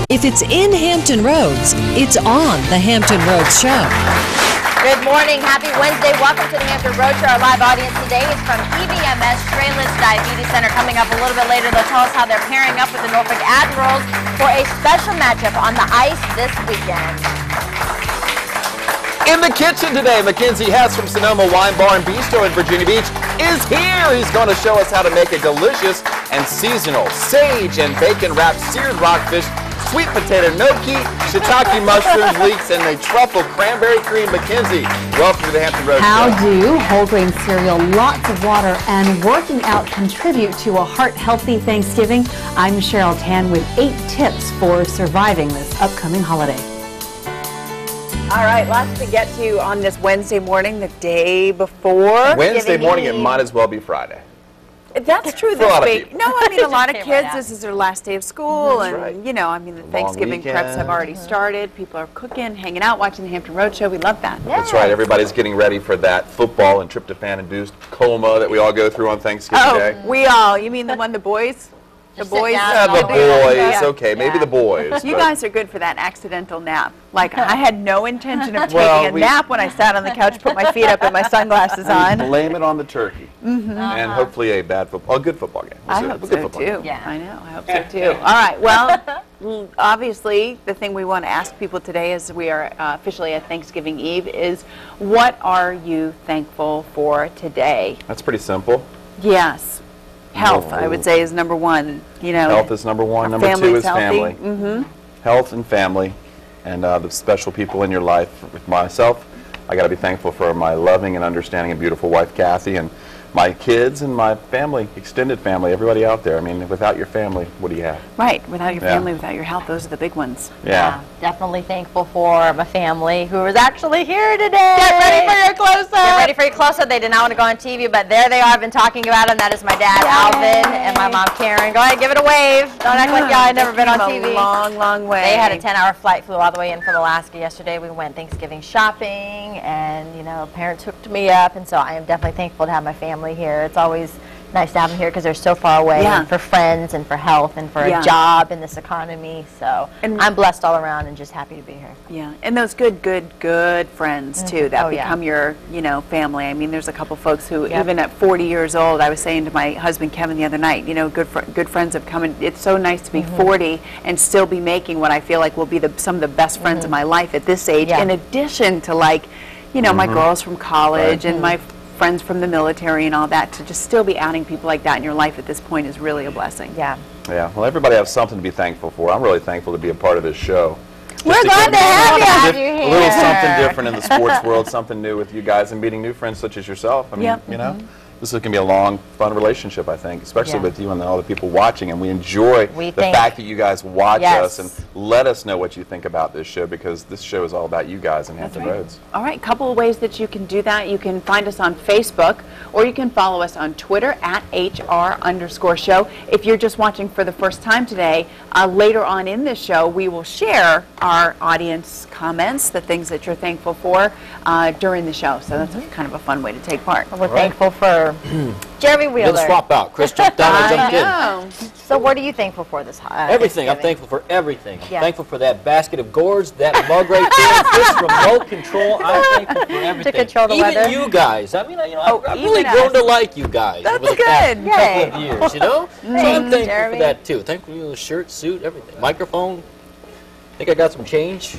If it's in Hampton Roads, it's on the Hampton Roads Show. Good morning. Happy Wednesday. Welcome to the Hampton Roads Show. Our live audience today is from EVMS Strayless Diabetes Center. Coming up a little bit later, they'll tell us how they're pairing up with the Norfolk Admirals for a special matchup on the ice this weekend. In the kitchen today, Mackenzie Hess from Sonoma Wine Bar and Bistro in Virginia Beach is here. He's going to show us how to make a delicious and seasonal sage and bacon wrapped seared rockfish, sweet potato gnocchi, shiitake mushrooms, leeks, and a truffle cranberry cream. Mackenzie, welcome to the Hampton Roads Show. How do whole grain cereal, lots of water, and working out contribute to a heart-healthy Thanksgiving? I'm Cheryl Tan with 8 tips for surviving this upcoming holiday. All right, lots to get to on this Wednesday morning, the day before. Wednesday morning, it might as well be Friday. That's true For a lot this of week. people. No, I mean, a lot of Came kids, right this is their last day of school, and, right. you know, I mean, the Long Thanksgiving preps have weekend. already started. People are cooking, hanging out, watching the Hampton Roads Show. We love that. That's right. Everybody's getting ready for that football and tryptophan-induced coma that we all go through on Thanksgiving Day. Oh, we all. You mean the one, the boys? The Just sit boys? down Yeah, and the all day. boys. Yeah. Okay, maybe the boys. You but- guys are good for that accidental nap. Like, I had no intention of taking Well, a we- nap when I sat on the couch, put my feet up and my sunglasses on. Blame it on the turkey. And hopefully a good football game. I We'll hope see. A so good football game. too. Yeah. I know. I hope so too. All right. Well, obviously, the thing we want to ask people today, as we are officially at Thanksgiving Eve, is what are you thankful for today? That's pretty simple. Yes, health. I would say is number one. You know, Health is number one. Number two family's is healthy. family. Health and family, and the special people in your life. With myself, I got to be thankful for my loving and understanding and beautiful wife, Kathy, and my kids and my family, extended family, everybody out there. I mean, without your family, what do you have? Right. Without your Yeah. family, without your health, those are the big ones. Yeah. Definitely thankful for my family who is actually here today. Get ready for your close-up. Get ready for your close-up. They did not want to go on TV, but there they are. I've been talking about them. That is my dad, Alvin, and my mom, Karen. Go ahead, give it a wave. Don't act like y'all had never been on TV. A long, long way. They had a 10-hour flight, flew all the way in from Alaska yesterday. We went Thanksgiving shopping, and, you know, parents hooked me up, and so I am definitely thankful to have my family here. It's always nice to have them here because they're so far away, Yeah. and for friends and for health and for Yeah. a job in this economy. So And- I'm blessed all around and just happy to be here. Yeah, and those good friends too that Oh, yeah. become your, you know, family. I mean, there's a couple folks who, even at 40 years old, I was saying to my husband Kevin the other night, you know, good friends have come, and it's so nice to be 40 and still be making what I feel like will be some of the best friends of my life at this age. Yeah. In addition to, like, you know, my girls from college and my friends from the military and all that, to just still be adding people like that in your life at this point is really a blessing. Yeah. Yeah. Well, everybody has something to be thankful for. I'm really thankful to be a part of this show. We're Just glad to have you A little here. something different in the sports world, something new with you guys, and meeting new friends such as yourself. I mean, Yep. you know, this is going to be a long, fun relationship, I think, especially Yeah. with you and all the people watching. And we enjoy We the think- fact that you guys watch Yes. us and let us know what you think about this show, because this show is all about you guys in Hampton Roads. All right, couple of ways that you can do that. You can find us on Facebook, or you can follow us on Twitter at @HR_show. If you're just watching for the first time today, later on in this show, we will share our audience comments, the things that you're thankful for during the show. So that's kind of a fun way to take part. We're thankful for Jeremy Wheeler. Didn't swap out. Chris jumped down, I jumped in. know. So what are you thankful for this Everything. I'm Thanksgiving? thankful for everything. I'm Yeah. thankful for that basket of gourds, that mug right there, this remote control. I'm thankful for everything. control the Even weather. you guys. I mean, you know, Oh, I've even really us. grown to like you guys That's over the past good. couple Yay. of years, you know? So I'm Thanks, thankful Jeremy. for that, too. Thankful for the shirt, suit, everything. Microphone. I think I got some change.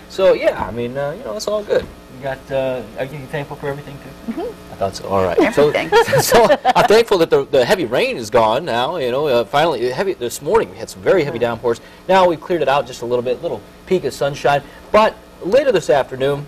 So, yeah, I mean, you know, it's all good. You got, are you thankful for everything, too? I thought so. All right. Everything. So I'm thankful that the heavy rain is gone now. You know, finally, heavy this morning we had some very heavy downpours. Now we cleared it out just a little bit, little peak of sunshine. But later this afternoon,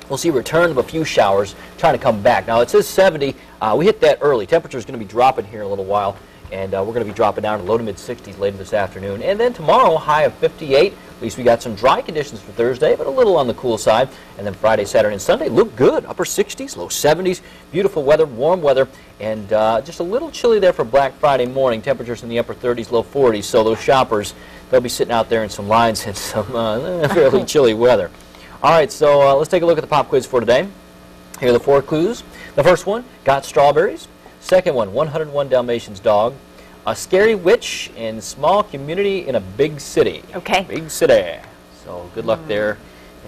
we'll see a return of a few showers trying to come back. Now it says 70. We hit that early. Temperature is going to be dropping here in a little while, and we're going to be dropping down to low to mid 60s later this afternoon. And then tomorrow, high of 58. At least we got some dry conditions for Thursday, but a little on the cool side. And then Friday, Saturday, and Sunday look good. Upper 60s, low 70s. Beautiful weather, warm weather, and just a little chilly there for Black Friday morning. Temperatures in the upper 30s, low 40s. So those shoppers, they'll be sitting out there in some lines in some fairly chilly weather. All right, so let's take a look at the pop quiz for today. Here are the 4 clues. The first one, got strawberries. Second one, 101 Dalmatians dog. A scary witch in small community in a big city. Okay. Big city. So good luck there.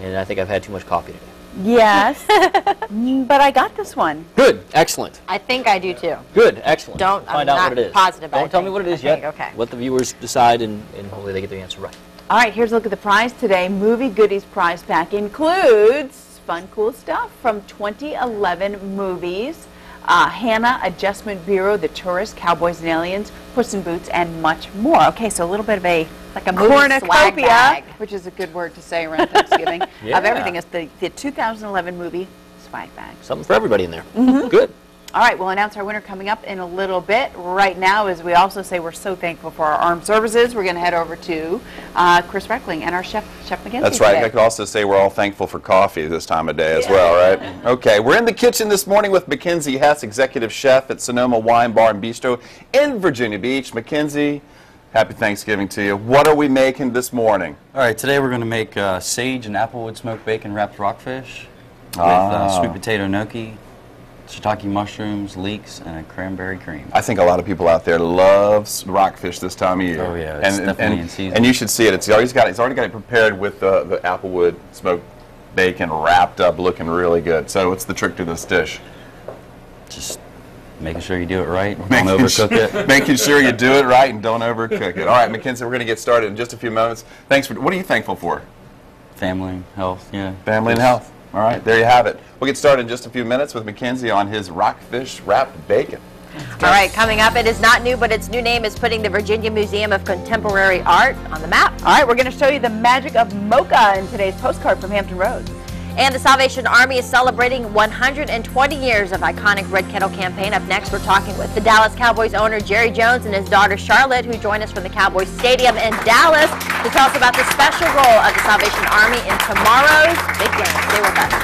And I think I've had too much coffee today. Yes, but I got this one. Good. Excellent. I think I do too. Good. Excellent. I'm Find out not what it is. positive. Don't tell me what it is yet. Okay. Let the viewers decide, and hopefully they get the answer right. All right, here's a look at the prize today. Movie Goodies prize pack includes fun, cool stuff from 2011 movies. Hannah, Adjustment Bureau, The Tourist, Cowboys and Aliens, Puss in Boots, and much more. Okay, so a little bit of a movie swag bag, which is a good word to say around Thanksgiving, Yeah. of everything. It's the 2011 movie swag bag. Something for everybody in there. Good. All right, we'll announce our winner coming up in a little bit. Right now, as we also say, we're so thankful for our armed services. We're going to head over to Chris Reckling and our Chef McKenzie. That's right. today. I could also say we're all thankful for coffee this time of day as well, right? Okay, we're in the kitchen this morning with Mackenzie Hess, Executive Chef at Sonoma Wine Bar and Bistro in Virginia Beach. Mackenzie, happy Thanksgiving to you. What are we making this morning? All right, today we're going to make sage and applewood smoked bacon wrapped rockfish with sweet potato gnocchi, shiitake mushrooms, leeks, and a cranberry cream. I think a lot of people out there loves rockfish this time of year. Oh yeah, it's definitely in season. And you should see it. He's already got it prepared with the applewood smoked bacon wrapped up, looking really good. So what's the trick to this dish? Just making sure you do it right, don't overcook it. Making sure you do it right and don't overcook it. All right, Mackenzie, we're going to get started in just a few moments. Thanks for. What are you thankful for? Family, health, yeah. Family and health. All right, there you have it. We'll get started in just a few minutes with Mackenzie on his rockfish wrapped bacon. All right, coming up, it is not new, but its new name is putting the Virginia Museum of Contemporary Art on the map. All right, we're going to show you the magic of mocha in today's postcard from Hampton Roads. And the Salvation Army is celebrating 120 years of iconic Red Kettle campaign. Up next, we're talking with the Dallas Cowboys owner Jerry Jones and his daughter Charlotte, who join us from the Cowboys Stadium in Dallas to tell us about the special role of the Salvation Army in tomorrow's big game. Stay with us.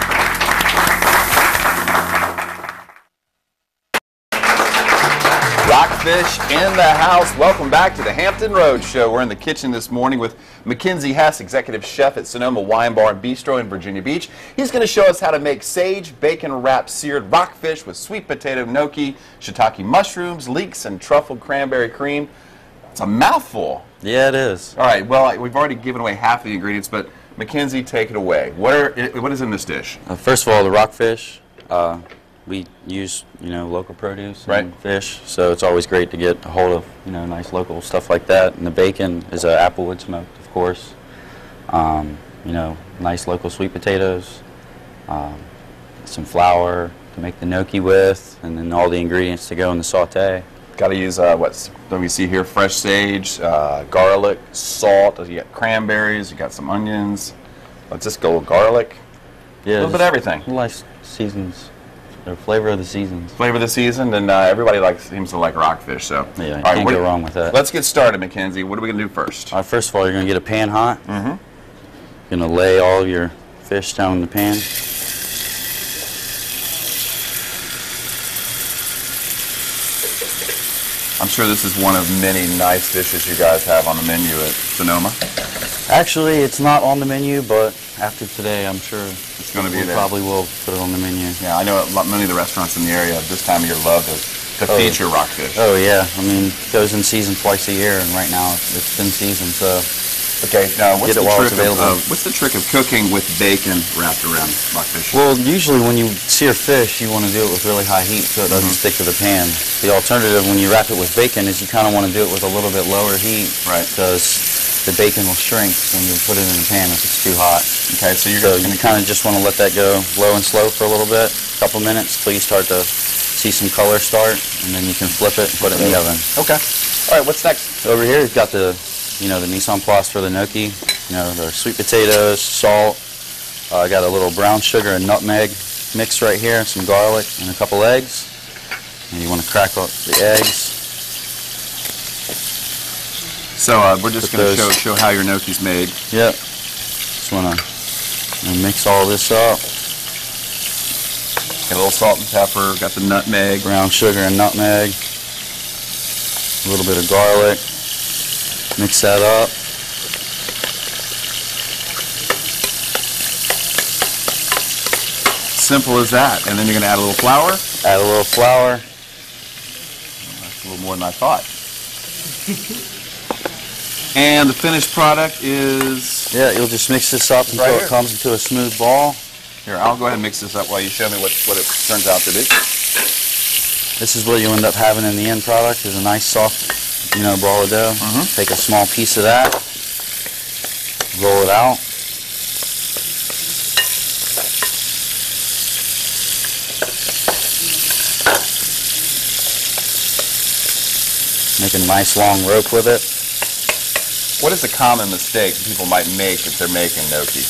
Rockfish in the house. Welcome back to the Hampton Road Show. We're in the kitchen this morning with Mackenzie Hess, Executive Chef at Sonoma Wine Bar and Bistro in Virginia Beach. He's going to show us how to make sage, bacon-wrapped seared rockfish with sweet potato gnocchi, shiitake mushrooms, leeks, and truffle cranberry cream. It's a mouthful. Yeah, it is. All right, well, we've already given away half the ingredients, but Mackenzie, take it away. What is in this dish? First of all, the rockfish. We use, local produce and fish, so it's always great to get a hold of, nice local stuff like that. And the bacon is applewood smoked, of course. Nice local sweet potatoes, some flour to make the gnocchi with, and then all the ingredients to go in the sauté. Got to use what we see here: fresh sage, garlic, salt. You got cranberries. You got some onions. Let's just go with garlic. Yeah, a little bit of everything. Nice seasons. The flavor of the seasons. Flavor of the season, and everybody seems to like rockfish. So yeah, you all can't go wrong with that. Let's get started, Mackenzie. What are we gonna do first? First of all, you're gonna get a pan hot. You're gonna lay all of your fish down in the pan. I'm sure this is one of many nice dishes you guys have on the menu at Sonoma. Actually, it's not on the menu, but after today, I'm sure it's going to be there. Probably will put it on the menu. Yeah, I know many of the restaurants in the area this time of year love to feature rockfish. Oh yeah, I mean, it goes in season twice a year, and right now it's in season, so. Okay, now what's the trick of cooking with bacon wrapped around rockfish? Well, usually when you sear fish, you want to do it with really high heat so it doesn't stick to the pan. The alternative when you wrap it with bacon is you kind of want to do it with a little bit lower heat, right? Because the bacon will shrink when you put it in the pan if it's too hot. Okay, so you kind of just want to let that go low and slow for a little bit, a couple minutes, till you start to see some color start, and then you can flip it and put it in the oven. Okay. All right, what's next? Over here, you've got the mise en place for the gnocchi. The sweet potatoes, salt. I got a little brown sugar and nutmeg mix right here, and some garlic, and a couple eggs. And you want to crack up the eggs. So we're just going to show how your gnocchi's made. Yep. Just want to mix all this up. Got a little salt and pepper. Got the nutmeg. Brown sugar and nutmeg. A little bit of garlic. Mix that up. Simple as that. And then you're going to add a little flour? Add a little flour. That's a little more than I thought. And the finished product is... Yeah, you'll just mix this up until Right it comes into a smooth ball. Here, I'll go ahead and mix this up while you show me what it turns out to be. This is what you end up having in the end product, is a nice soft, ball of dough. Take a small piece of that, roll it out. Make a nice long rope with it. What is a common mistake people might make if they're making gnocchi?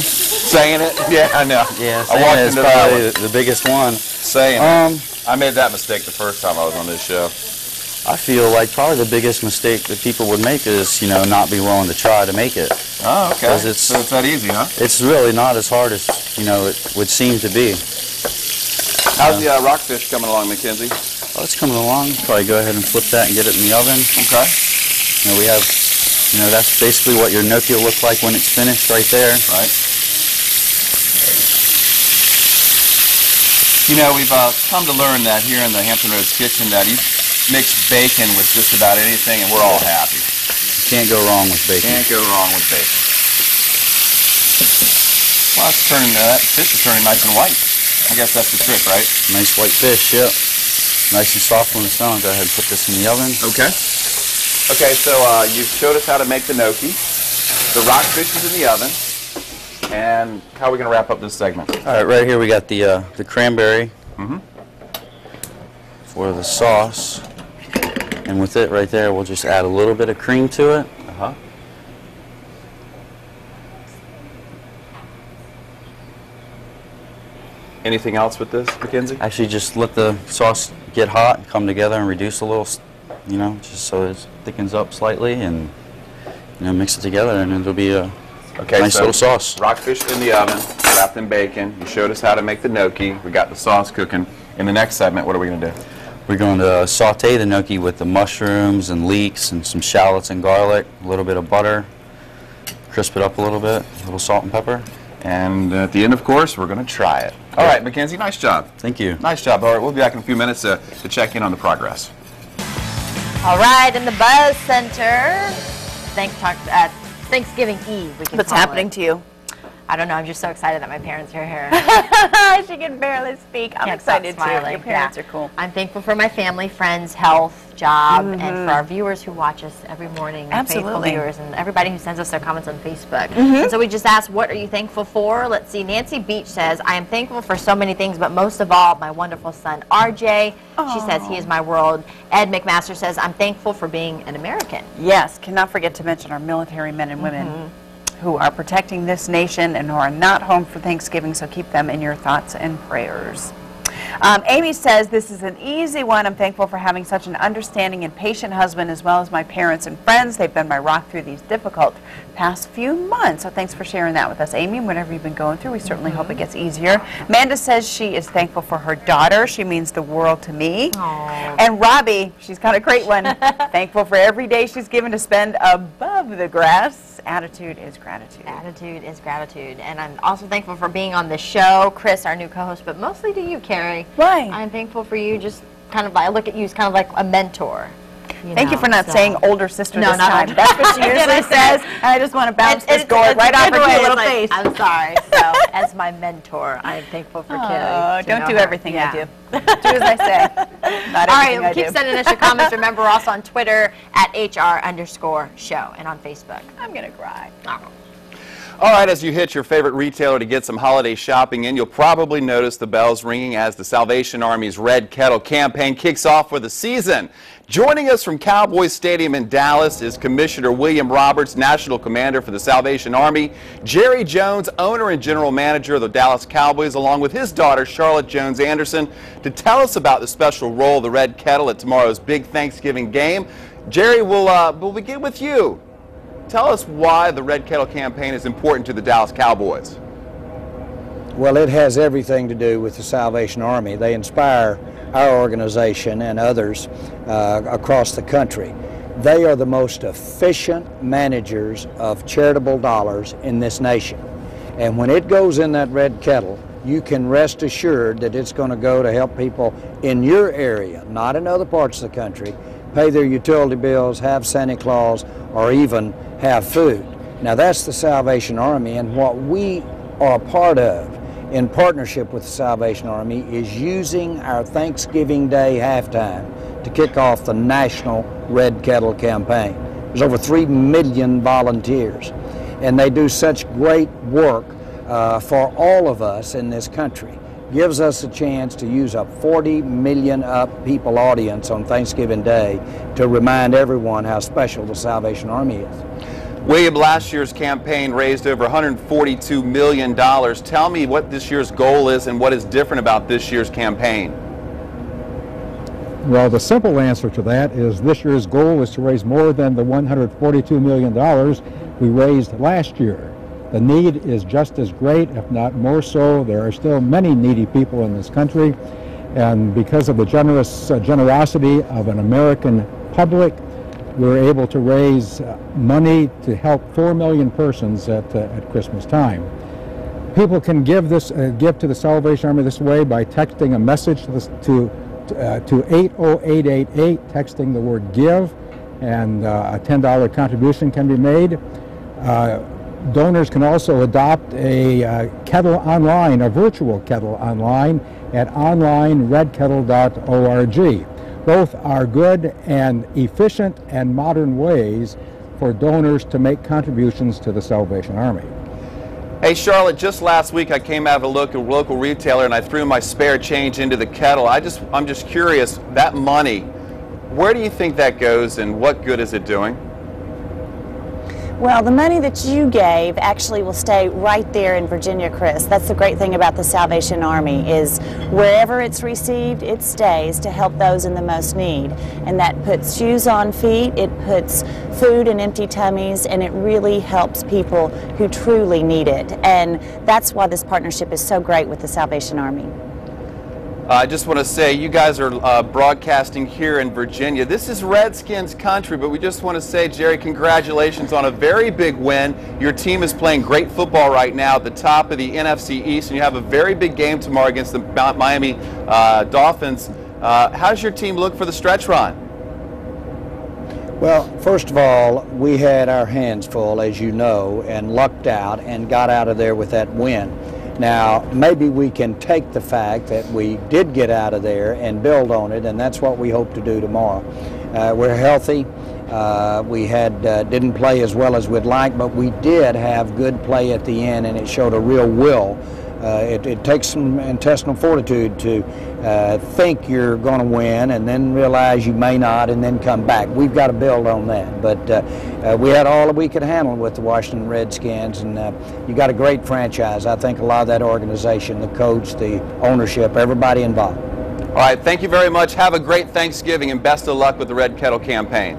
Saying it? Yeah, I know. Yeah, I walked it's into probably that one. the biggest one. Saying it. I made that mistake the first time I was on this show. I feel like probably the biggest mistake that people would make is, not be willing to try to make it. Oh, okay. 'Cause So it's that easy, huh? It's really not as hard as, it would seem to be. How's the rockfish coming along, Mackenzie? Oh, it's coming along. Probably go ahead and flip that and get it in the oven. Okay. We have, that's basically what your gnocchi will look like when it's finished right there. Right. We've come to learn that here in the Hampton Roads kitchen that you mix bacon with just about anything and we're all happy. You can't go wrong with bacon. Can't go wrong with bacon. Well, it's turning, that fish is turning nice and white. I guess that's the trick, right? Nice white fish, yep. Nice and soft when it's done. Go ahead and put this in the oven. Okay. Okay, so you showed us how to make the gnocchi. The rockfish is in the oven. And how are we going to wrap up this segment? All right, right here we got the cranberry for the sauce. And with it right there, we'll just add a little bit of cream to it. Anything else with this, Mackenzie? Actually, just let the sauce get hot and come together and reduce a little, just so it thickens up slightly, and mix it together, and it'll be a nice little sauce. Rockfish in the oven, wrapped in bacon. You showed us how to make the gnocchi. We got the sauce cooking. In the next segment, what are we going to do? We're going to saute the gnocchi with the mushrooms and leeks and some shallots and garlic, a little bit of butter, crisp it up a little bit, a little salt and pepper. And at the end, of course, we're going to try it. All right, Mackenzie, nice job. Thank you. Nice job. All right, we'll be back in a few minutes to check in on the progress. All right, in the Buzz Center, Thanksgiving Eve, we can What's call happening it. to you? I don't know, I'm just so excited that my parents are here. She can barely speak. I'm Can't stop excited too. smiling. Your parents Yeah. are cool. I'm thankful for my family, friends, health, job, and for our viewers who watch us every morning. our faithful Absolutely. viewers, and everybody who sends us their comments on Facebook. And so we just asked, what are you thankful for? Let's see. Nancy Beach says, I am thankful for so many things, but most of all, my wonderful son, RJ. She says, he is my world. Ed McMaster says, I'm thankful for being an American. Yes, cannot forget to mention our military men and women who are protecting this nation and who are not home for Thanksgiving, so keep them in your thoughts and prayers. Amy says, this is an easy one. I'm thankful for having such an understanding and patient husband, as well as my parents and friends. They've been my rock through these difficult past few months. So thanks for sharing that with us, Amy. And whatever you've been going through, we certainly hope it gets easier. Amanda says she is thankful for her daughter. She means the world to me. Aww. And Robbie, she's got a great one. Thankful for every day she's given to spend above the grass. Attitude is gratitude. Attitude is gratitude. And I'm also thankful for being on the show. Chris, our new co-host, but mostly to you, Carrie. Why? I'm thankful for you, just kind of like, I look at you as kind of like a mentor. Thank you for not saying older sister No, this not time. older. That's what she usually says. And I just want to bounce this gourd right off her cute little face. I'm sorry. So, as my mentor, I am thankful for Carrie. Don't do her. everything I Yeah. do. Do as I say. Not All everything right, I keep do. sending us your comments. Remember, we're also on Twitter at @HR_show and on Facebook. I'm going to cry. All right, as you hit your favorite retailer to get some holiday shopping in, you'll probably notice the bells ringing as the Salvation Army's Red Kettle campaign kicks off for the season. Joining us from Cowboys Stadium in Dallas is Commissioner William Roberts, National Commander for the Salvation Army, Jerry Jones, owner and general manager of the Dallas Cowboys, along with his daughter, Charlotte Jones Anderson, to tell us about the special role of the Red Kettle at tomorrow's big Thanksgiving game. Jerry, we'll begin with you. Tell us why the Red Kettle campaign is important to the Dallas Cowboys. Well, it has everything to do with the Salvation Army. They inspire our organization and others across the country. They are the most efficient managers of charitable dollars in this nation. And when it goes in that Red Kettle, you can rest assured that it's going to go to help people in your area, not in other parts of the country, pay their utility bills, have Santa Claus, or even have food. Now that's the Salvation Army, and what we are a part of in partnership with the Salvation Army is using our Thanksgiving Day halftime to kick off the National Red Kettle Campaign. There's over 3 million volunteers, and they do such great work for all of us in this country. Gives us a chance to use a 40 million up people audience on Thanksgiving Day to remind everyone how special the Salvation Army is. William, last year's campaign raised over $142 million. Tell me what this year's goal is and what is different about this year's campaign. Well, the simple answer to that is this year's goal is to raise more than the $142 million we raised last year. The need is just as great, if not more so. There are still many needy people in this country, and because of the generosity of an American public, we're able to raise money to help 4 million persons at Christmas time. People can give to the Salvation Army this way by texting a message to 80888, texting the word GIVE, and a $10 contribution can be made. Donors can also adopt a kettle online, a virtual kettle online, at onlineredkettle.org. Both are good and efficient and modern ways for donors to make contributions to the Salvation Army. Hey Charlotte, just last week I came out of a local retailer and I threw my spare change into the kettle. I'm just curious, that money, where do you think that goes and what good is it doing? Well, the money that you gave actually will stay right there in Virginia, Chris. That's the great thing about the Salvation Army, is wherever it's received, it stays to help those in the most need. And that puts shoes on feet, it puts food in empty tummies, and it really helps people who truly need it. And that's why this partnership is so great with the Salvation Army. I just want to say, you guys are broadcasting here in Virginia. This is Redskins country, but we just want to say, Jerry, congratulations on a very big win. Your team is playing great football right now at the top of the NFC East, and you have a very big game tomorrow against the Miami Dolphins. How does your team look for the stretch run? Well, first of all, we had our hands full, as you know, and lucked out and got out of there with that win. Now, maybe we can take the fact that we did get out of there and build on it, and that's what we hope to do tomorrow. We're healthy. We didn't play as well as we'd like, but we did have good play at the end, and it showed a real will. It takes some intestinal fortitude to think you're going to win and then realize you may not and then come back. We've got to build on that. But we had all that we could handle with the Washington Redskins, and you got a great franchise. I think a lot of that organization, the coach, the ownership, everybody involved. All right, thank you very much. Have a great Thanksgiving and best of luck with the Red Kettle campaign.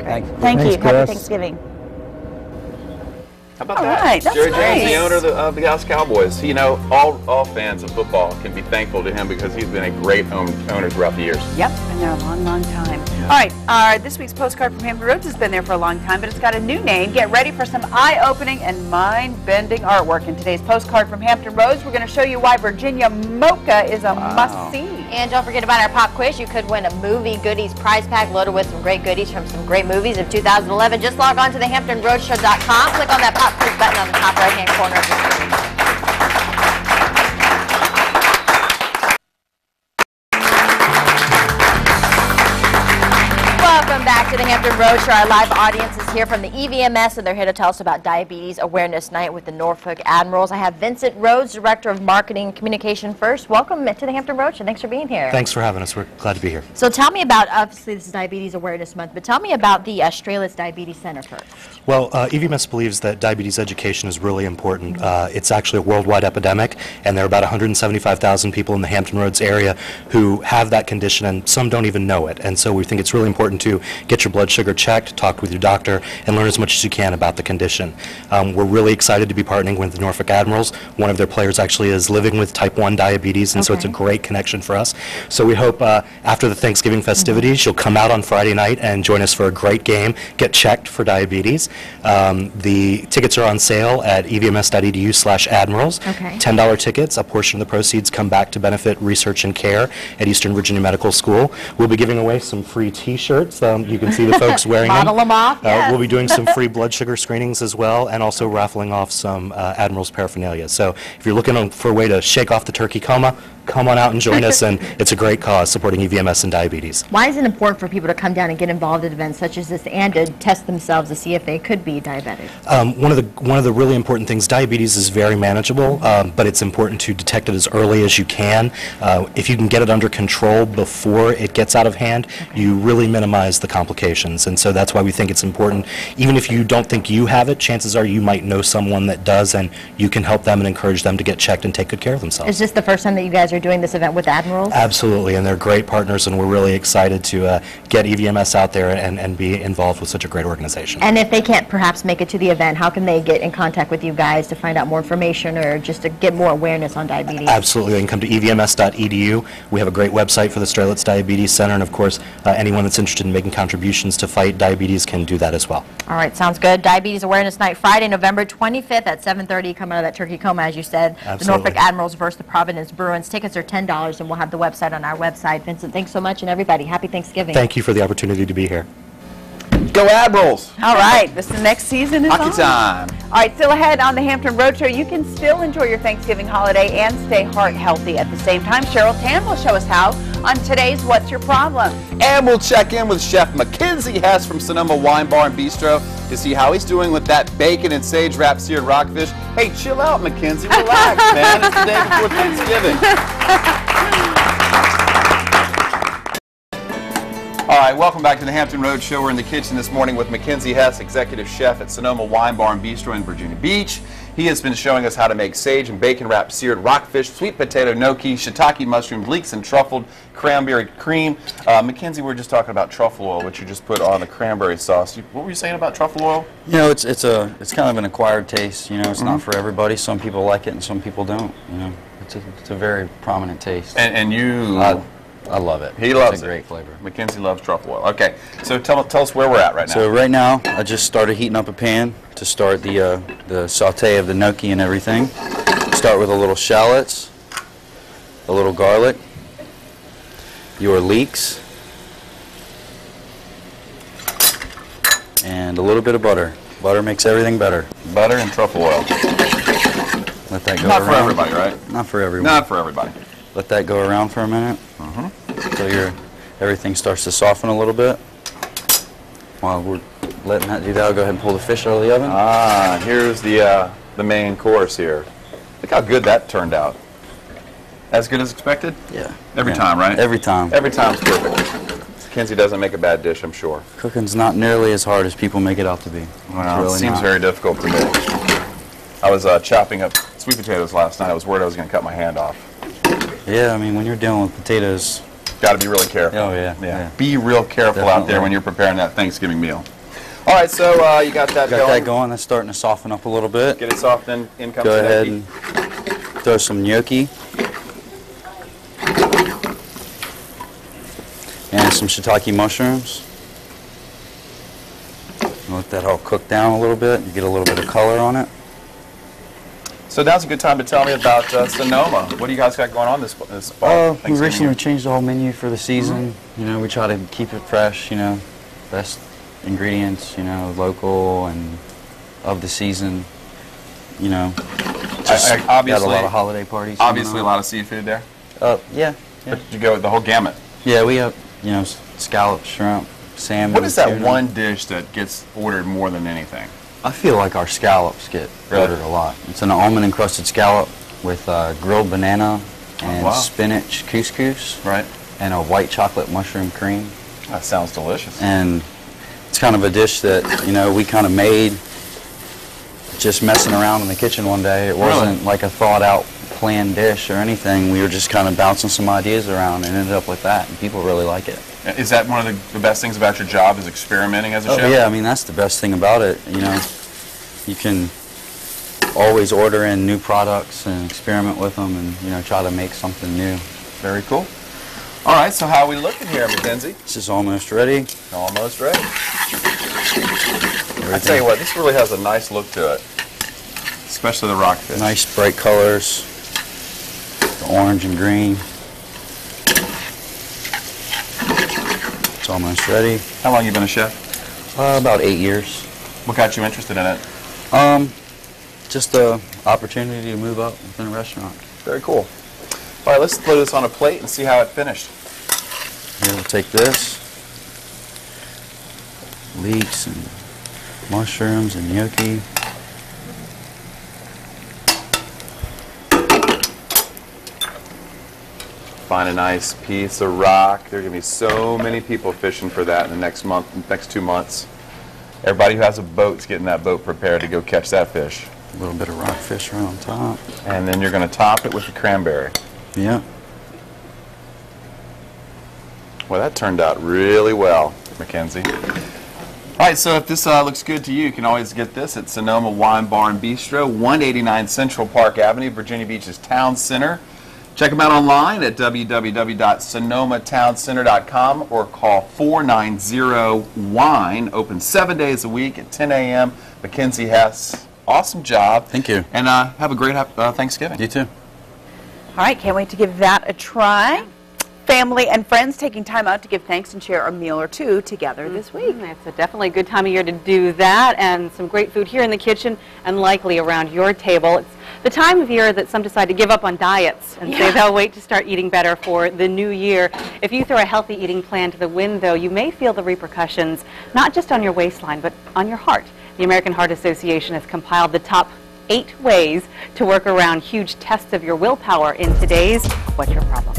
Thank you. Thank you. Chris. Happy Thanksgiving. How about All that? right, that's Jerry nice. Jones, the owner of the Dallas Cowboys. You know, all fans of football can be thankful to him because he's been a great owner throughout the years. Yep, been there a long, long time. All right, this week's postcard from Hampton Roads has been there for a long time, but it's got a new name. Get ready for some eye-opening and mind-bending artwork. In today's postcard from Hampton Roads, we're going to show you why Virginia mocha is a must-see. And don't forget about our pop quiz. You could win a movie goodies prize pack loaded with some great goodies from some great movies of 2011. Just log on to thehamptonroadshow.com. Click on that pop quiz button on the top right-hand corner of the screen. Welcome back to the Hampton Roadshow. Our live audience is here from the EVMS, and they're here to tell us about Diabetes Awareness Night with the Norfolk Admirals. I have Vincent Rhodes, Director of Marketing and Communication first. Welcome to the Hampton Roadshow. Thanks for being here. Thanks for having us. We're glad to be here. So tell me about, obviously this is Diabetes Awareness Month, but tell me about the Stralis Diabetes Center first. Well, EVMS believes that diabetes education is really important. It's actually a worldwide epidemic, and there are about 175,000 people in the Hampton Roads area who have that condition, and some don't even know it. And so we think it's really important to get your blood sugar checked, talk with your doctor, and learn as much as you can about the condition. We're really excited to be partnering with the Norfolk Admirals. One of their players actually is living with type 1 diabetes, and so it's a great connection for us. So we hope after the Thanksgiving festivities, you'll come out on Friday night and join us for a great game, get checked for diabetes. The tickets are on sale at evms.edu/admirals. $10 tickets. A portion of the proceeds come back to benefit research and care at Eastern Virginia Medical School. We'll be giving away some free T-shirts. You can see the folks wearing them. Model them off, yes. We'll be doing some free blood sugar screenings as well, and also raffling off some Admirals paraphernalia. So if you're looking for a way to shake off the turkey coma, come on out and join us, and it's a great cause supporting EVMS and diabetes. Why is it important for people to come down and get involved in events such as this and to test themselves to see if they could be diabetic? One of the really important things, diabetes is very manageable, but it's important to detect it as early as you can. If you can get it under control before it gets out of hand, you really minimize the complications, and so that's why we think it's important. Even if you don't think you have it, chances are you might know someone that does, and you can help them and encourage them to get checked and take good care of themselves. Is this the first time that you guys are doing this event with Admirals? Absolutely, and they're great partners, and we're really excited to get EVMS out there and be involved with such a great organization. And if they can't perhaps make it to the event, how can they get in contact with you guys to find out more information or just to get more awareness on diabetes? Absolutely, they can come to evms.edu. We have a great website for the Strelitz Diabetes Center, and of course, anyone that's interested in making contributions to fight diabetes can do that as well. All right, sounds good. Diabetes Awareness Night, Friday, November 25th at 7:30. Come out of that turkey coma, as you said. Absolutely. The Norfolk Admirals versus the Providence Bruins. Tickets are $10, and we'll have the website on our website. Vincent, thanks so much, and everybody, happy Thanksgiving. Thank you for the opportunity to be here. Go Admirals! All right, this the next season is Hockey on. time. All right, still ahead on the Hampton Roadshow, you can still enjoy your Thanksgiving holiday and stay heart healthy at the same time. Cheryl Tan will show us how on today's What's Your Problem? And we'll check in with Chef Mackenzie Hess from Sonoma Wine Bar and Bistro to see how he's doing with that bacon and sage wrap seared rockfish. Hey, chill out, Mackenzie. Relax, man. It's the day before Thanksgiving. All right, welcome back to the Hampton Road Show. We're in the kitchen this morning with Mackenzie Hess, Executive Chef at Sonoma Wine Bar and Bistro in Virginia Beach. He has been showing us how to make sage and bacon wrapped seared rockfish, sweet potato gnocchi, shiitake mushrooms, leeks, and truffled cranberry cream. Mackenzie, we were just talking about truffle oil, which you just put on the cranberry sauce. What were you saying about truffle oil? You know, it's kind of an acquired taste. You know, it's not for everybody. Some people like it and some people don't. You know, it's a very prominent taste. And you... I love it. He loves it. It's a great flavor. Mackenzie loves truffle oil. Okay, so tell us where we're at right now. So right now, I just started heating up a pan to start the saute of the gnocchi and everything. Start with a little shallots, a little garlic, your leeks, and a little bit of butter. Butter makes everything better. Butter and truffle oil. Let that go Not around. for everybody, right? Not for everyone. Not for everybody. Let that go around for a minute until everything starts to soften a little bit. While we're letting that do that, I'll go ahead and pull the fish out of the oven. Ah, here's the main course here. Look how good that turned out. As good as expected? Yeah. Every time, right? Every time. Every time's perfect. Mackenzie doesn't make a bad dish, I'm sure. Cooking's not nearly as hard as people make it out to be. Well, really it seems very difficult to me. I was chopping up sweet potatoes last night. I was worried I was going to cut my hand off. Yeah, I mean, when you're dealing with potatoes... Got to be really careful. Oh, yeah. Be real careful Definitely. out there when you're preparing that Thanksgiving meal. All right, so you got that going. Got that going. That's starting to soften up a little bit. Get it softened. In comes Go the ahead gnocchi. and throw some gnocchi. And some shiitake mushrooms. Let that all cook down a little bit. You get a little bit of color on it. So now's a good time to tell me about Sonoma. What do you guys got going on this fall? We recently changed the whole menu for the season. You know, we try to keep it fresh, you know, best ingredients, you know, local and of the season, you know. Just obviously, got a lot of holiday parties. Obviously a lot of seafood there? Yeah. But you go with the whole gamut? Yeah, we have, you know, scallops, shrimp, salmon. What is that tuna. one dish that gets ordered more than anything? I feel like our scallops get ordered a lot. It's an almond encrusted scallop with grilled banana and spinach couscous, right, and a white chocolate mushroom cream. That sounds delicious. And it's kind of a dish that, you know, we kind of made just messing around in the kitchen one day. It wasn't like a thought out planned dish or anything. We were just kind of bouncing some ideas around and ended up with that, and people really like it. Is that one of the best things about your job, is experimenting as a chef? Yeah, I mean, that's the best thing about it. You know, you can always order in new products and experiment with them and, you know, try to make something new. Very cool. All right, so how are we looking here, Mackenzie? This is almost ready. Almost ready. I tell you what, this really has a nice look to it, especially the rockfish. Nice bright colors, the orange and green. It's almost ready. How long have you been a chef? About 8 years. What got you interested in it? Just the opportunity to move up within a restaurant. Very cool. All right, let's throw this on a plate and see how it finished. Here, we'll take this. Leeks and mushrooms and gnocchi. Find a nice piece of rock. There are going to be so many people fishing for that in the next 2 months. Everybody who has a boat's getting that boat prepared to go catch that fish. A little bit of rockfish right on top. And then you're going to top it with the cranberry. Yeah. Well, that turned out really well, Mackenzie. All right, so if this looks good to you, you can always get this at Sonoma Wine Bar and Bistro, 189 Central Park Avenue, Virginia Beach's Town Center. Check them out online at www.sonomatowncenter.com or call 490-WINE. Open 7 days a week at 10 a.m. Mackenzie Hess, awesome job. Thank you. And have a great Thanksgiving. You too. All right, can't wait to give that a try. Family and friends taking time out to give thanks and share a meal or two together this week. It's definitely a good time of year to do that, and some great food here in the kitchen and likely around your table. It's the time of year that some decide to give up on diets and say they'll wait to start eating better for the new year. If you throw a healthy eating plan to the wind, though, you may feel the repercussions, not just on your waistline, but on your heart. The American Heart Association has compiled the top 8 ways to work around huge tests of your willpower in today's What's Your Problem?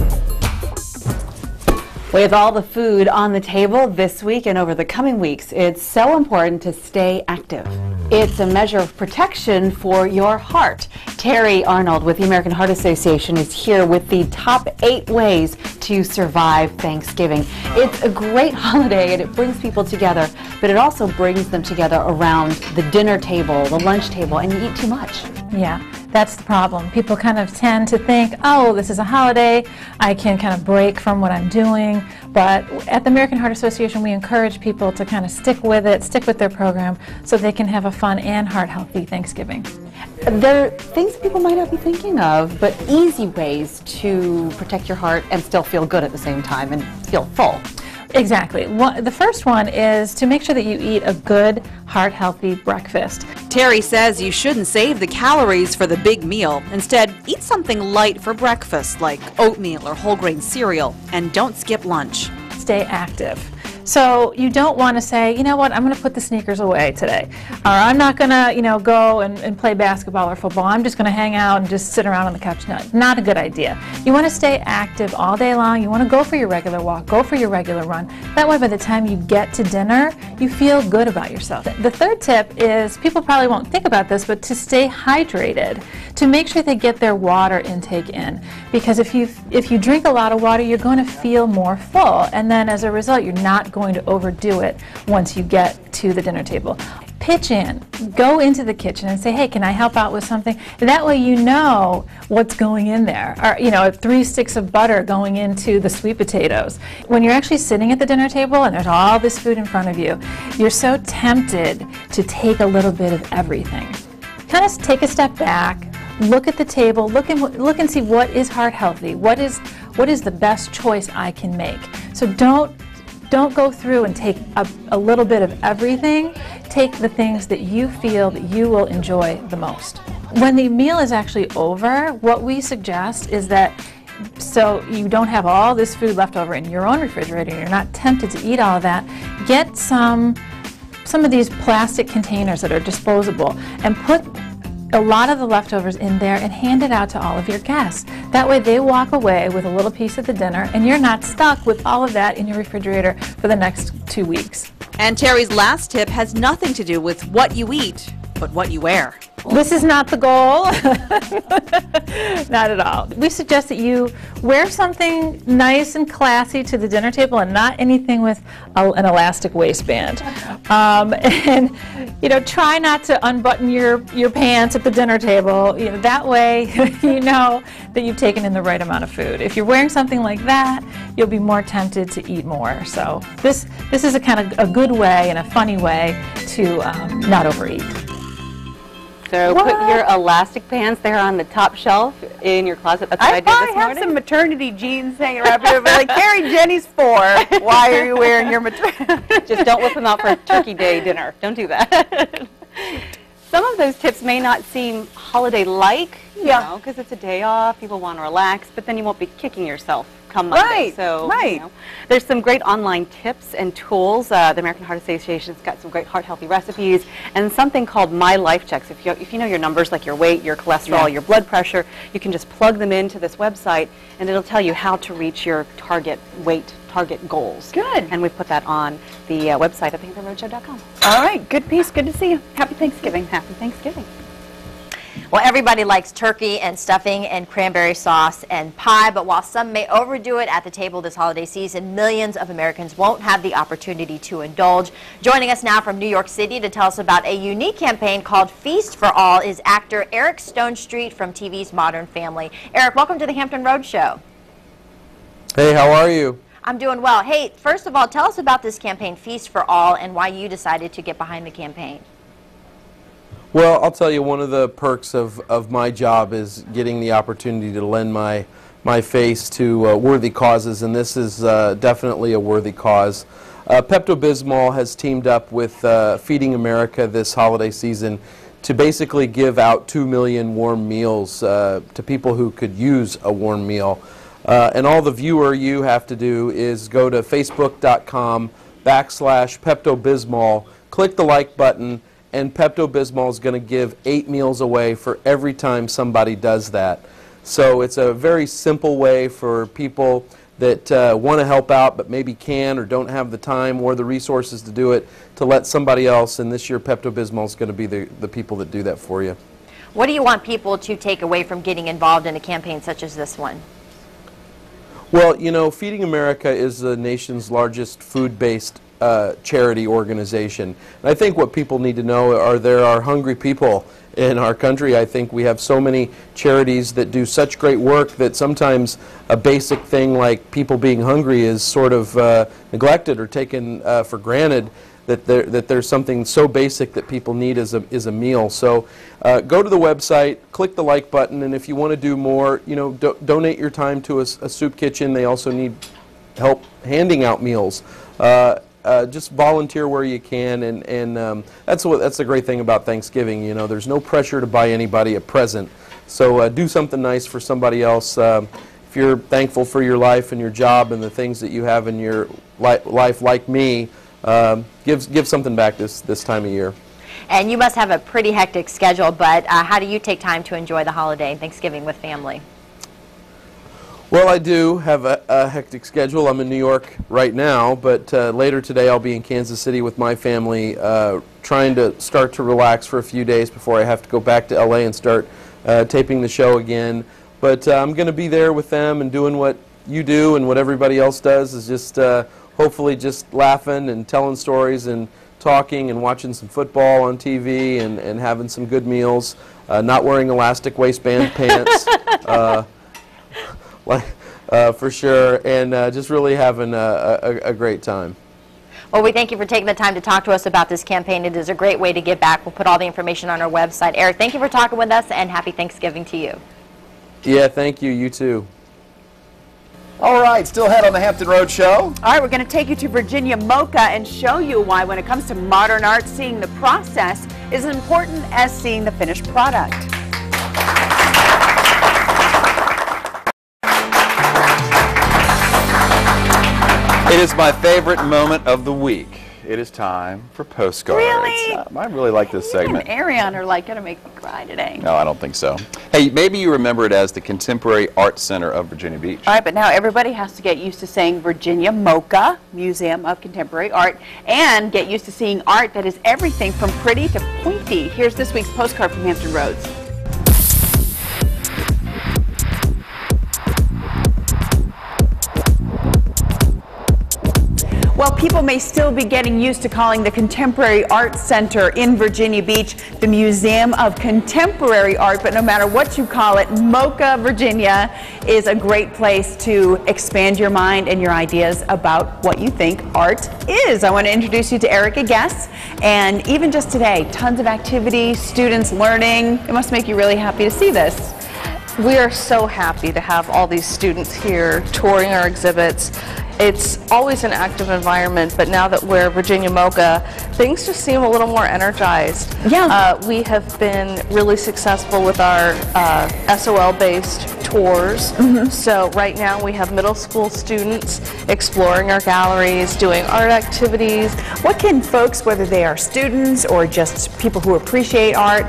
With all the food on the table this week and over the coming weeks, it's so important to stay active. It's a measure of protection for your heart. Terry Arnold with the American Heart Association is here with the top 8 ways to survive Thanksgiving. It's a great holiday and it brings people together, but it also brings them together around the dinner table, the lunch table, and you eat too much. Yeah, that's the problem. People kind of tend to think, oh, this is a holiday, I can kind of break from what I'm doing. But at the American Heart Association, we encourage people to kind of stick with it, stick with their program, so they can have a fun and heart-healthy Thanksgiving. There are things people might not be thinking of, but easy ways to protect your heart and still feel good at the same time and feel full. Exactly. The first one is to make sure that you eat a good, heart-healthy breakfast. Terry says you shouldn't save the calories for the big meal. Instead, eat something light for breakfast, like oatmeal or whole grain cereal, and don't skip lunch. Stay active. So you don't want to say, you know what, I'm going to put the sneakers away today. Or I'm not going to, go and play basketball or football. I'm just going to hang out and just sit around on the couch. No, not a good idea. You want to stay active all day long. You want to go for your regular walk, go for your regular run. That way by the time you get to dinner, you feel good about yourself. The third tip is, people probably won't think about this, but to stay hydrated, to make sure they get their water intake in. Because if you drink a lot of water, you're going to feel more full. And then as a result, you're not going to overdo it once you get to the dinner table. Pitch in, go into the kitchen and say, hey, can I help out with something? That way you know what's going in there. Or, 3 sticks of butter going into the sweet potatoes. When you're actually sitting at the dinner table and there's all this food in front of you, you're so tempted to take a little bit of everything. Kind of take a step back, look at the table, look and see what is heart healthy, what is the best choice I can make. So don't go through and take a little bit of everything. Take the things that you feel that you will enjoy the most. When the meal is actually over, what we suggest is that, so you don't have all this food left over in your own refrigerator, and you're not tempted to eat all of that, get some of these plastic containers that are disposable and put a lot of the leftovers in there and hand it out to all of your guests. That way they walk away with a little piece of the dinner and you're not stuck with all of that in your refrigerator for the next 2 weeks. And Terry's last tip has nothing to do with what you eat, but what you wear. This is not the goal. Not at all. We suggest that you wear something nice and classy to the dinner table and not anything with an elastic waistband. And try not to unbutton your pants at the dinner table. That way you know that you've taken in the right amount of food. If you're wearing something like that, you'll be more tempted to eat more. So this is a kind of a good way and a funny way to not overeat. So put your elastic pants there on the top shelf in your closet. That's what I did this morning. I have some maternity jeans hanging around here, but like, Carrie, Jenny's 4. Why are you wearing your maternity? Just don't whip them out for Turkey Day dinner. Don't do that. Some of those tips may not seem holiday-like, because it's a day off, people want to relax, but then you won't be kicking yourself come Monday. Right, so, right. There's some great online tips and tools. The American Heart Association's got some great heart-healthy recipes, and something called My Life Checks. If you know your numbers, like your weight, your cholesterol, your blood pressure, you can just plug them into this website, and it'll tell you how to reach your target weight, target goals. Good. And we put that on the website at thehamptonroadshow.com. All right, good piece. Good to see you. Happy Thanksgiving. Happy Thanksgiving. Well, everybody likes turkey and stuffing and cranberry sauce and pie, but while some may overdo it at the table this holiday season, millions of Americans won't have the opportunity to indulge. Joining us now from New York City to tell us about a unique campaign called Feast for All is actor Eric Stonestreet from TV's Modern Family. Eric, welcome to the Hampton Roads Show. Hey, how are you? I'm doing well. Hey, first of all, tell us about this campaign, Feast for All, and why you decided to get behind the campaign. Well, I'll tell you, one of the perks of my job is getting the opportunity to lend my face to worthy causes, and this is definitely a worthy cause. Pepto-Bismol has teamed up with Feeding America this holiday season to basically give out 2 million warm meals to people who could use a warm meal. And all the viewer you have to do is go to facebook.com/Pepto-Bismol, click the like button, and Pepto-Bismol is going to give 8 meals away for every time somebody does that. So it's a very simple way for people that want to help out but maybe can or don't have the time or the resources to do it, to let somebody else, and this year Pepto-Bismol is going to be the people that do that for you. What do you want people to take away from getting involved in a campaign such as this one? Well, you know, Feeding America is the nation's largest food-based charity organization. And I think what people need to know are there are hungry people in our country. I think we have so many charities that do such great work that sometimes a basic thing like people being hungry is sort of neglected or taken for granted, that there's something so basic that people need is a meal. So go to the website, click the like button, and if you want to do more, you know, donate your time to a soup kitchen. They also need help handing out meals. Just volunteer where you can, and that's the great thing about Thanksgiving. You know, there's no pressure to buy anybody a present. So do something nice for somebody else. If you're thankful for your life and your job and the things that you have in your life, like me, give something back this time of year. And you must have a pretty hectic schedule, but how do you take time to enjoy the holiday and Thanksgiving with family? Well, I do have a hectic schedule. I'm in New York right now, but later today I'll be in Kansas City with my family, trying to start to relax for a few days before I have to go back to LA and start taping the show again. But I'm going to be there with them and doing what you do and what everybody else does, is just hopefully just laughing and telling stories and talking and watching some football on TV and having some good meals, not wearing elastic waistband pants. For sure, and just really having a great time. Well, we thank you for taking the time to talk to us about this campaign. It is a great way to give back. We'll put all the information on our website. Eric, thank you for talking with us, and happy Thanksgiving to you. Yeah, thank you. You too. All right, still ahead on the Hampton Roads Show. All right, we're going to take you to Virginia Mocha and show you why, when it comes to modern art, seeing the process is as important as seeing the finished product. It is my favorite moment of the week. it is time for postcards. Really? I really like this segment. And Ariane are like going to make me cry today. No, I don't think so. Hey, maybe you remember it as the Contemporary Art Center of Virginia Beach. All right, but now everybody has to get used to saying Virginia MoCA, Museum of Contemporary Art, and get used to seeing art that is everything from pretty to pointy. Here's this week's postcard from Hampton Roads. Well, people may still be getting used to calling the Contemporary Art Center in Virginia Beach the Museum of Contemporary Art, but no matter what you call it, MoCA, Virginia is a great place to expand your mind and your ideas about what you think art is. I want to introduce you to Erica Guess, and even just today, tons of activities, students learning. It must make you really happy to see this. We are so happy to have all these students here touring our exhibits. It's always an active environment, but now that we're Virginia MoCA, things just seem a little more energized. Yeah. We have been really successful with our SOL-based tours. So right now we have middle school students exploring our galleries, doing art activities. What can folks, whether they are students or just people who appreciate art,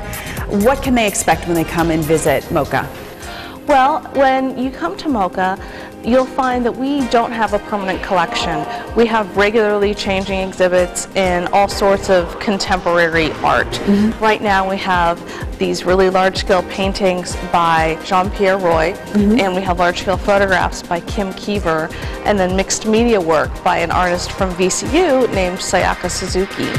what can they expect when they come and visit MoCA? Well, when you come to MoCA, you'll find that we don't have a permanent collection. We have regularly changing exhibits in all sorts of contemporary art. Right now we have these really large-scale paintings by Jean-Pierre Roy, and we have large-scale photographs by Kim Kiever, and then mixed media work by an artist from VCU named Sayaka Suzuki.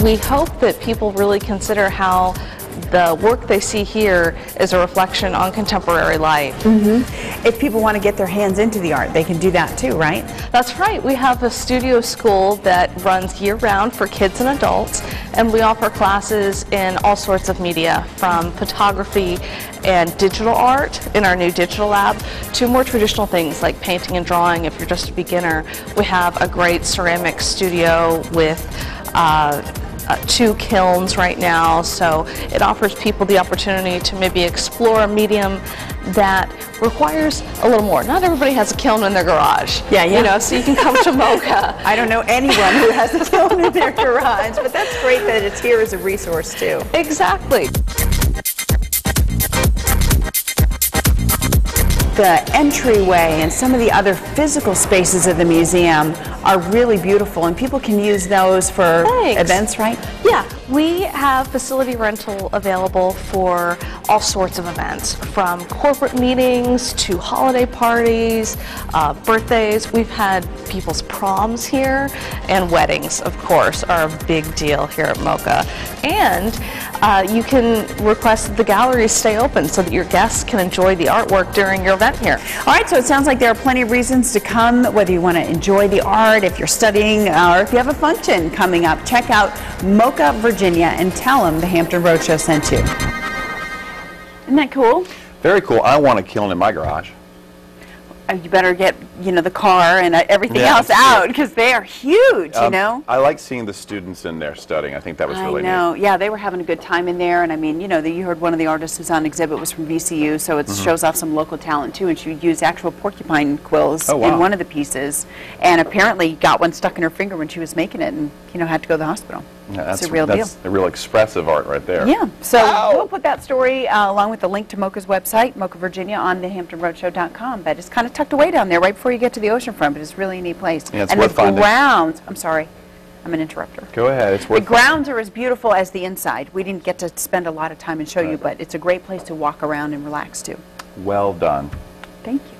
We hope that people really consider how the work they see here is a reflection on contemporary life. If people want to get their hands into the art, they can do that too, right? That's right. We have a studio school that runs year-round for kids and adults, and we offer classes in all sorts of media, from photography and digital art in our new digital lab to more traditional things like painting and drawing if you're just a beginner. We have a great ceramic studio with 2 kilns right now, so it offers people the opportunity to maybe explore a medium that requires a little more. Not everybody has a kiln in their garage. You know, so you can come to MoCA. I don't know anyone who has a kiln in their garage, but that's great that it's here as a resource too. Exactly. The entryway and some of the other physical spaces of the museum are really beautiful, and people can use those for events, right? Yeah, we have facility rental available for all sorts of events, from corporate meetings to holiday parties, birthdays. We've had people's proms here, and weddings, of course, are a big deal here at MoCA. And you can request that the galleries stay open so that your guests can enjoy the artwork during your event here. All right, so it sounds like there are plenty of reasons to come, whether you want to enjoy the art, if you're studying, or if you have a function coming up. Check out MoCA, Virginia, and tell them the Hampton Roadshow sent you. Isn't that cool? Very cool. I want a kiln in my garage. You better get, you know, the car and everything else out, because they are huge, you know. I like seeing the students in there studying. I think that was really neat. Yeah, they were having a good time in there, and I mean, you know, you heard one of the artists who's on exhibit was from VCU, so it shows off some local talent too, and she used actual porcupine quills in one of the pieces, and apparently got one stuck in her finger when she was making it, and, you know, had to go to the hospital. Yeah, it's a real deal. That's a real expressive art right there. Yeah, so we'll put that story along with the link to MoCA's website, MoCA Virginia, on the HamptonRoadshow.com. But it's kind of tucked away down there right before you get to the oceanfront, but it's really a neat place. Yeah, it's and worth the finding. grounds, I'm sorry, I'm an interrupter. Go ahead, it's worth The grounds are as beautiful as the inside. We didn't get to spend a lot of time and show you, but it's a great place to walk around and relax too. Well done. Thank you.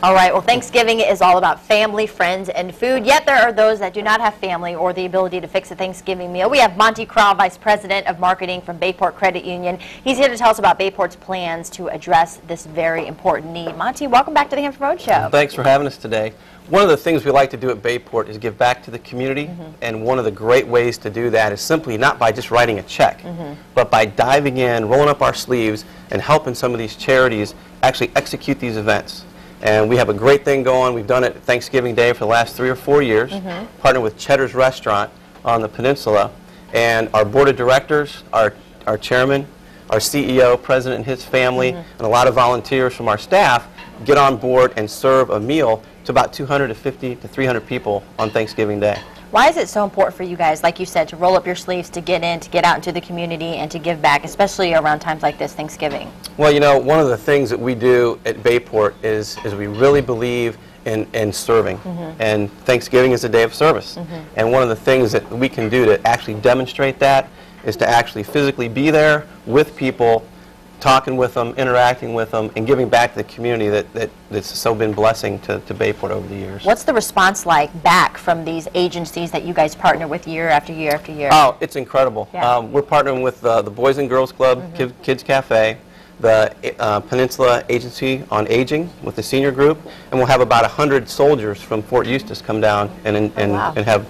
All right, well, Thanksgiving is all about family, friends, and food, yet there are those that do not have family or the ability to fix a Thanksgiving meal. We have Monty Krall, Vice President of Marketing from BayPort Credit Union. He's here to tell us about BayPort's plans to address this very important need. Monty, welcome back to the Hampton Roadshow. Thanks for having us today. One of the things we like to do at BayPort is give back to the community, and one of the great ways to do that is simply not by just writing a check, but by diving in, rolling up our sleeves, and helping some of these charities actually execute these events. And we have a great thing going. We've done it Thanksgiving Day for the last 3 or 4 years, partnered with Cheddar's Restaurant on the peninsula. And our board of directors, our chairman, our CEO, president, and his family, and a lot of volunteers from our staff get on board and serve a meal to about 250 to 300 people on Thanksgiving Day. Why is it so important for you guys, like you said, to roll up your sleeves, to get in, to get out into the community, and to give back, especially around times like this, Thanksgiving? Well, you know, one of the things that we do at BayPort is we really believe in serving. And Thanksgiving is a day of service. And one of the things that we can do to actually demonstrate that is to actually physically be there with people, talking with them, interacting with them, and giving back to the community that's so been blessing to BayPort over the years. What's the response like back from these agencies that you guys partner with year after year after year? Oh, it's incredible. Yeah. We're partnering with the Boys and Girls Club, Kids Cafe, the Peninsula Agency on Aging with the senior group, and we'll have about 100 soldiers from Fort Eustis come down and have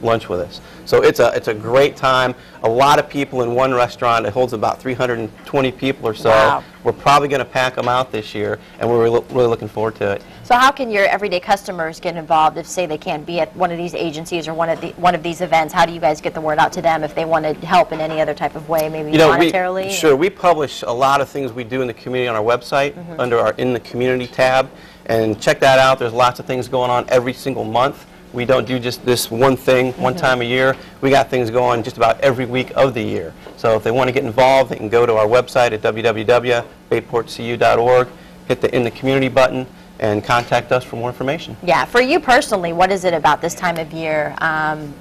lunch with us. So it's a great time. A lot of people in one restaurant. It holds about 320 people or so. Wow. We're probably going to pack them out this year, and we're really looking forward to it. So how can your everyday customers get involved if, say, they can't be at one of these agencies or one of these events? How do you guys get the word out to them if they want to help in any other type of way, maybe monetarily? Sure. We publish a lot of things we do in the community on our website under our In the Community tab, and check that out. There's lots of things going on every single month. We don't do just this one thing one time a year. We got things going just about every week of the year. So if they want to get involved, they can go to our website at www.bayportcu.org, hit the In the Community button, and contact us for more information. Yeah, for you personally, what is it about this time of year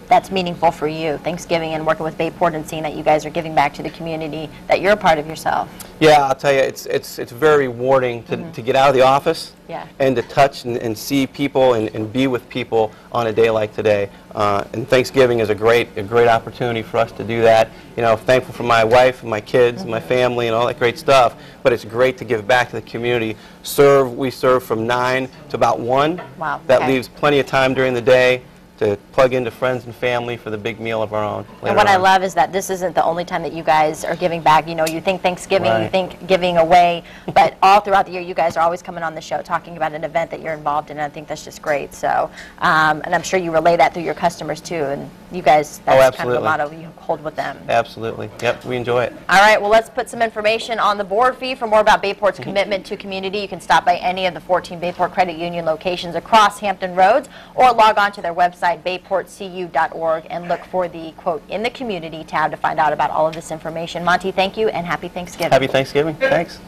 that's meaningful for you, Thanksgiving and working with BayPort and seeing that you guys are giving back to the community, that you're a part of yourself? Yeah, I'll tell you, it's very rewarding to get out of the office and to touch and see people and be with people on a day like today. And Thanksgiving is a great opportunity for us to do that. You know, thankful for my wife and my kids and my family and all that great stuff, but it's great to give back to the community. We serve from 9 to about 1. Wow. That leaves plenty of time during the day to plug into friends and family for the big meal of our own. And what I love is that this isn't the only time that you guys are giving back. You know, you think Thanksgiving, you think giving away, but all throughout the year you guys are always coming on the show talking about an event that you're involved in, and I think that's just great. So, and I'm sure you relay that through your customers too, and you guys, that's kind of the motto you hold with them. Absolutely. Yep, we enjoy it. All right, well, let's put some information on the board for you. For more about BayPort's commitment to community, you can stop by any of the 14 BayPort Credit Union locations across Hampton Roads, or log on to their website, bayportcu.org, and look for the, quote, In the Community tab to find out about all of this information. Monty, thank you, and happy Thanksgiving. Happy Thanksgiving. Thanks.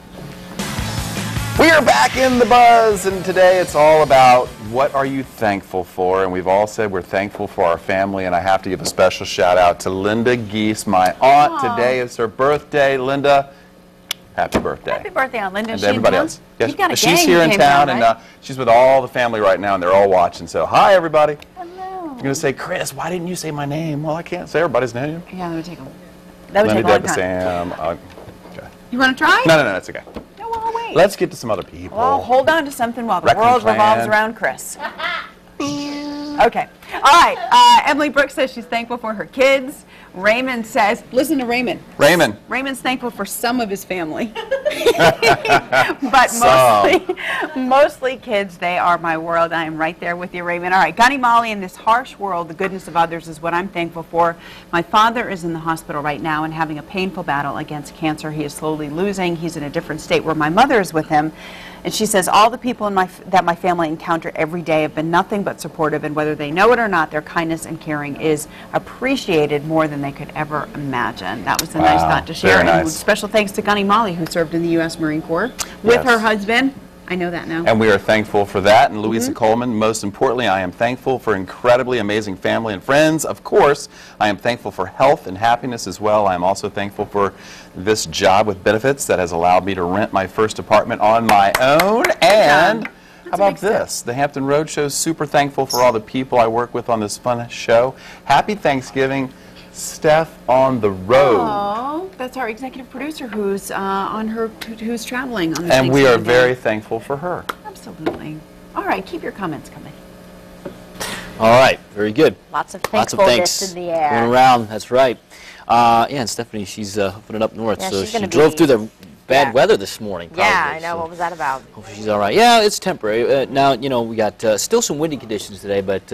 We are back in the buzz, and today it's all about what are you thankful for, and we've all said we're thankful for our family, and I have to give a special shout out to Linda Geese, my aunt. Aww. Today is her birthday. Linda, happy birthday. Happy birthday, Aunt Linda. And to everybody else. Yes, You've got a she's gang here who in came town, down, right? and she's with all the family right now, and they're all watching. So, hi, everybody. Hello. You're going to say, Chris, why didn't you say my name? Well, I can't say everybody's name. Yeah, that would take a Linda, long Deb, time. Sam. Okay. You want to try? No, it's okay. No, well, wait. Let's get to some other people. Well, hold on to something while the Wrecking world revolves Clan. around Chris. Okay. All right. Emily Brooks says she's thankful for her kids. Raymond says, listen to Raymond. Raymond's thankful for some of his family. But mostly kids. They are my world. I am right there with you, Raymond. All right. Gunny Molly, in this harsh world, the goodness of others is what I'm thankful for. My father is in the hospital right now and having a painful battle against cancer. He is slowly losing. He's in a different state where my mother is with him. And she says, all the people that my family encounter every day have been nothing but supportive, and whether they know it or not, their kindness and caring is appreciated more than they could ever imagine. That was a nice thought to share. Very And nice. special thanks to Gunny Molly, who served in the U.S. Marine Corps with her husband. I know that now. And we are thankful for that. And Louisa Coleman, most importantly, I am thankful for incredibly amazing family and friends. Of course, I am thankful for health and happiness as well. I am also thankful for this job with benefits that has allowed me to rent my first apartment on my own. And how about this? The Hampton Road Show is super thankful for all the people I work with on this fun show. Happy Thanksgiving, Steph on the road. Oh, that's our executive producer who's who's traveling on this. And we are Thanksgiving very day. thankful for her. Absolutely. All right, keep your comments coming. All right, very good. Lots of Lots of thankfulness thanks in the air. going around. That's right. Yeah, and Stephanie, she's hoofing it up north, Yeah, so she's she gonna drove be- through the bad weather this morning. Probably, Yeah, I know. so What was that about? hopefully she's all right. Yeah, it's temporary. Now, you know, we got still some windy conditions today, but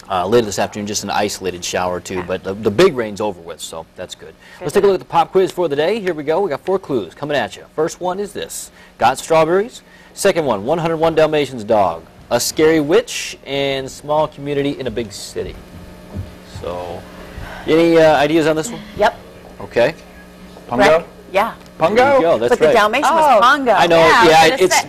Later this afternoon, just an isolated shower or two, but the big rain's over with, so that's good. Let's take a look at the pop quiz for the day. Here we go. We got 4 clues coming at you. First one is this: got strawberries. Second one, 101 Dalmatians dog, a scary witch, and small community in a big city. So, any ideas on this one? Yep. Okay. Pongo? Yeah. Pongo? Go, that's But the right. Dalmatian was Pongo. I know,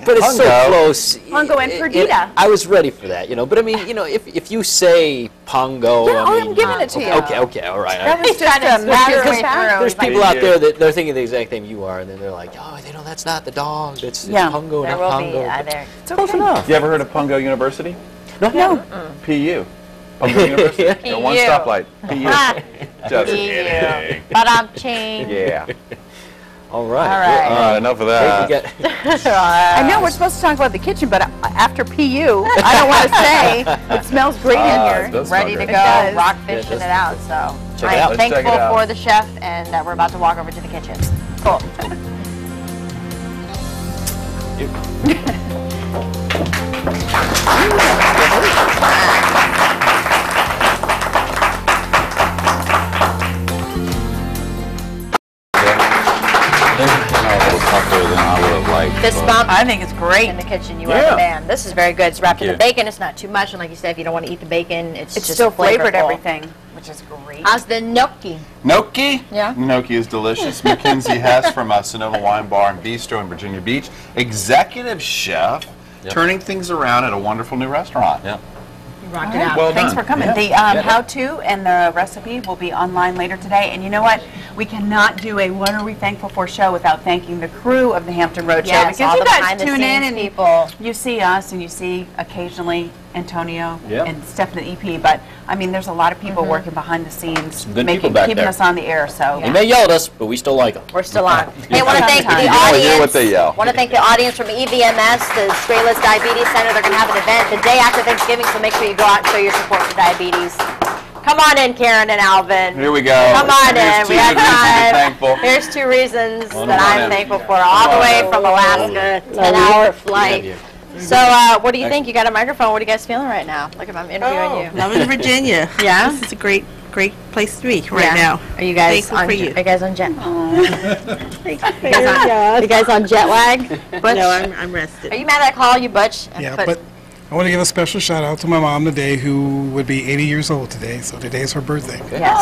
but it's so close. Pongo and Perdita. I was ready for that, but I mean, if you say Pongo, Yeah, I mean, I'm giving it to you. Okay, all right. That was just a matter of fact. There's people out there that they're thinking the exact same you are, and then they're like, oh, that's not the dog. It's Pongo, there not will Pongo. be there. It's close enough. You ever heard of Pongo University? No. PU. Pongo University. The one stoplight. PU. Just kidding. But I'm changed. Yeah. All right. All right. Enough of that. I know we're supposed to talk about the kitchen, but after PU, I don't want to say it smells great in here. Ready to It go, does. rock fishing it out. So Check it out. Let's check it thankful out. for the chef and that we're about to walk over to the kitchen. Cool. Fist bump. I think it's great. In the kitchen, you are the man. This is very good. It's wrapped in the bacon. It's not too much, and like you said, if you don't want to eat the bacon, it's just still flavored flavorful. everything, which is great. How's the gnocchi? Gnocchi? Yeah. Gnocchi is delicious. Mackenzie Hess from Sonoma Wine Bar and Bistro in Virginia Beach, executive chef, turning things around at a wonderful new restaurant. Yeah. Rocked it out. Well Thanks done. for coming. The how-to and the recipe will be online later today. And you know what? We cannot do a What Are We Thankful For show without thanking the crew of the Hampton Road Show. Yes, Because all you the guys behind-the-scenes tune in and people. you see us and you see occasionally Antonio Yeah. and Stephanie EP. But, I mean, there's a lot of people working behind the scenes, good people back keeping there. us on the air. So They may yell at us, but we still like them. We're still on. Hey, I want to thank the You only hear audience. what they yell. Want to thank the audience from EVMS, the Strayless Diabetes Center. They're going to have an event the day after Thanksgiving, so make sure you go out and show your support for diabetes. Come on in, Karen and Alvin. Here we go. Come on in. Here's We two have good reasons to be time. thankful. Here's 2 reasons On that I'm in. thankful for. All the way from Alaska, 10-hour flight. So, what do you think? You got a microphone. What are you guys feeling right now? Look, I'm interviewing you. I'm in Virginia. Yeah? This is a great place to be right now. Are you guys Thankful on? for you. Are you guys on jet? You guys on jet lag? Butch? No, I'm rested. Are you mad that I call you Butch? Yeah, but I want to give a special shout out to my mom today, who would be 80 years old today. So today is her birthday. Yes.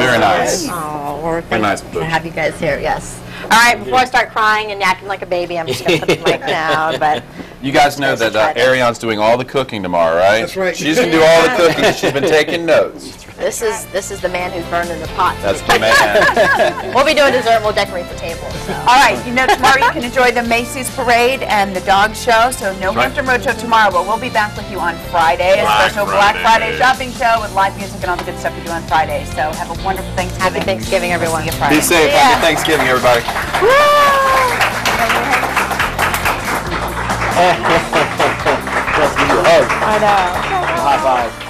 Very nice. Oh, we're Very nice, to Butch. have you guys here. Yes. All right. Before I start crying and acting like a baby, I'm just gonna put the mic down. But You guys know that Ariane's doing all the cooking tomorrow, right? That's right. She's going to do all the cooking. She's been taking notes. this is the man who's burning the pot. That's the man. We'll be doing dessert. And we'll decorate the table. So. All right, you know, tomorrow you can enjoy the Macy's Parade and the dog show, so no Hampton Road Show tomorrow, but we'll be back with you on Friday, a special Black Friday shopping show with live music and all the good stuff we do on Friday. So have a wonderful Thanksgiving. Happy Thanksgiving, everyone. See you Friday. Be safe. Happy Thanksgiving, everybody. Let's give you a hug. I know. High five.